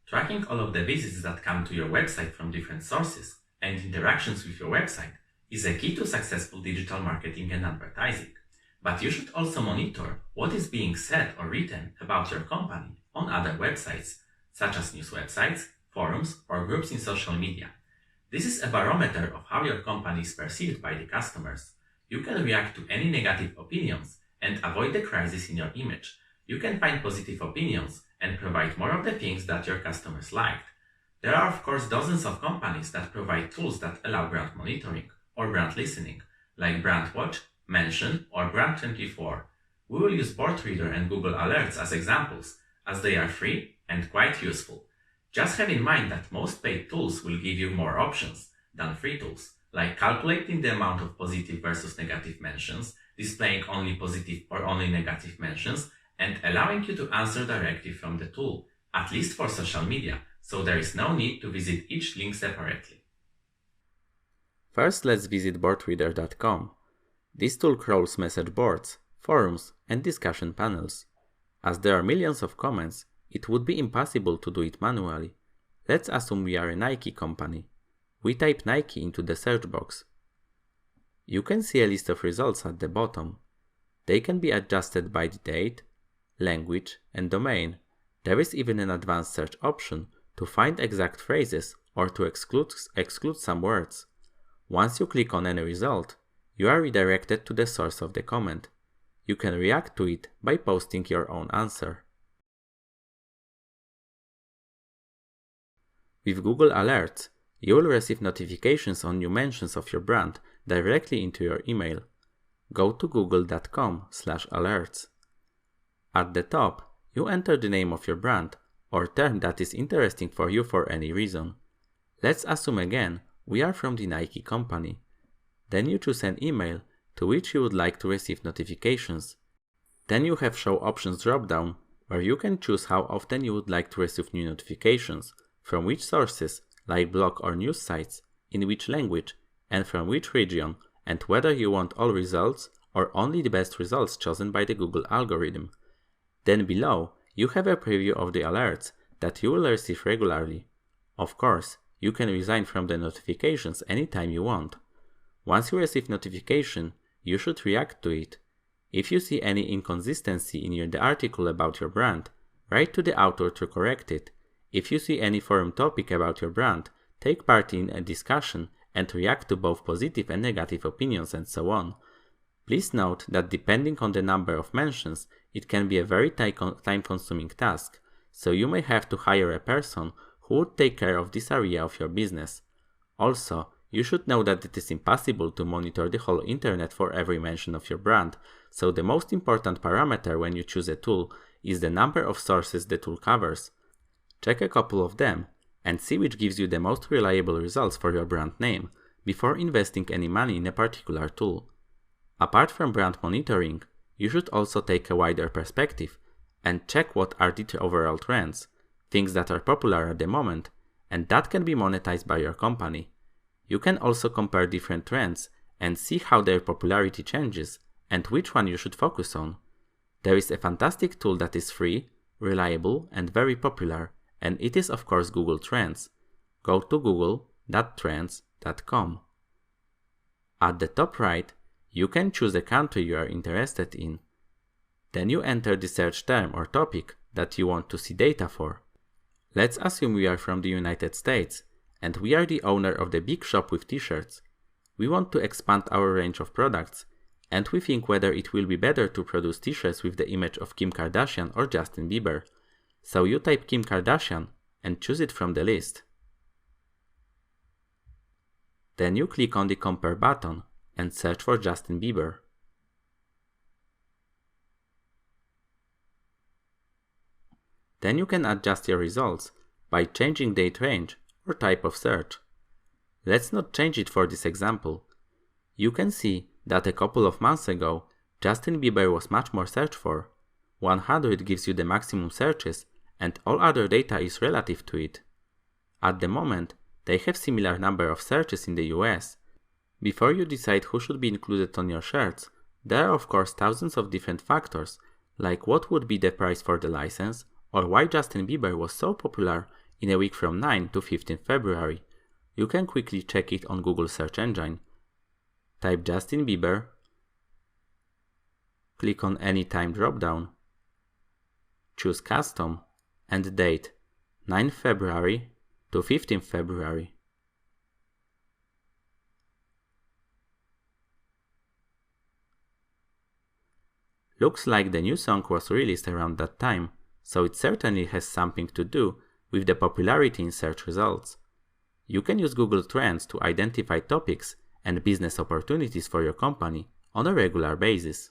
Tracking all of the visits that come to your website from different sources and interactions with your website is a key to successful digital marketing and advertising. But you should also monitor what is being said or written about your company on other websites, such as news websites, forums, or groups in social media. This is a barometer of how your company is perceived by the customers. You can react to any negative opinions and avoid the crisis in your image. You can find positive opinions and provide more of the things that your customers liked. There are of course dozens of companies that provide tools that allow brand monitoring or brand listening, like BrandWatch, Mention, or Brand24. We will use BoardReader and Google Alerts as examples, as they are free and quite useful. Just have in mind that most paid tools will give you more options than free tools, like calculating the amount of positive versus negative mentions, displaying only positive or only negative mentions, and allowing you to answer directly from the tool, at least for social media, so there is no need to visit each link separately. First, let's visit boardreader.com. This tool crawls message boards, forums, and discussion panels. As there are millions of comments, it would be impossible to do it manually. Let's assume we are a Nike company. We type Nike into the search box. You can see a list of results at the bottom. They can be adjusted by the date, language, and domain. There is even an advanced search option to find exact phrases or to exclude some words. Once you click on any result, you are redirected to the source of the comment. You can react to it by posting your own answer. With Google Alerts, you will receive notifications on new mentions of your brand directly into your email. Go to google.com/alerts. At the top, you enter the name of your brand or term that is interesting for you for any reason. Let's assume again we are from the Nike company. Then you choose an email to which you would like to receive notifications. Then you have Show Options drop-down, where you can choose how often you would like to receive new notifications, from which sources, like blog or news sites, in which language, and from which region, and whether you want all results or only the best results chosen by the Google algorithm. Then below, you have a preview of the alerts that you will receive regularly. Of course, you can resign from the notifications anytime you want. Once you receive notification, you should react to it. If you see any inconsistency in the article about your brand, write to the author to correct it. If you see any forum topic about your brand, take part in a discussion and react to both positive and negative opinions and so on. Please note that depending on the number of mentions, it can be a very time-consuming task, so you may have to hire a person who would take care of this area of your business. Also, you should know that it is impossible to monitor the whole internet for every mention of your brand, so the most important parameter when you choose a tool is the number of sources the tool covers. Check a couple of them and see which gives you the most reliable results for your brand name before investing any money in a particular tool. Apart from brand monitoring, you should also take a wider perspective and check what are the overall trends, things that are popular at the moment, and that can be monetized by your company. You can also compare different trends and see how their popularity changes and which one you should focus on. There is a fantastic tool that is free, reliable, and very popular, and it is of course Google Trends. Go to google.trends.com. At the top right, you can choose a country you are interested in. Then you enter the search term or topic that you want to see data for. Let's assume we are from the United States, and we are the owner of the big shop with t-shirts. We want to expand our range of products, and we think whether it will be better to produce t-shirts with the image of Kim Kardashian or Justin Bieber. So you type Kim Kardashian and choose it from the list. Then you click on the Compare button and search for Justin Bieber. Then you can adjust your results by changing date range or type of search. Let's not change it for this example. You can see that a couple of months ago, Justin Bieber was much more searched for. 100 gives you the maximum searches, and all other data is relative to it. At the moment, they have similar number of searches in the US. Before you decide who should be included on your shirts, there are of course thousands of different factors, like what would be the price for the license, or why Justin Bieber was so popular in a week from 9 to 15 February. You can quickly check it on Google search engine. Type Justin Bieber, click on Anytime dropdown, choose Custom and date 9 February to 15 February. Looks like the new song was released around that time, so it certainly has something to do with the popularity in search results. You can use Google Trends to identify topics and business opportunities for your company on a regular basis.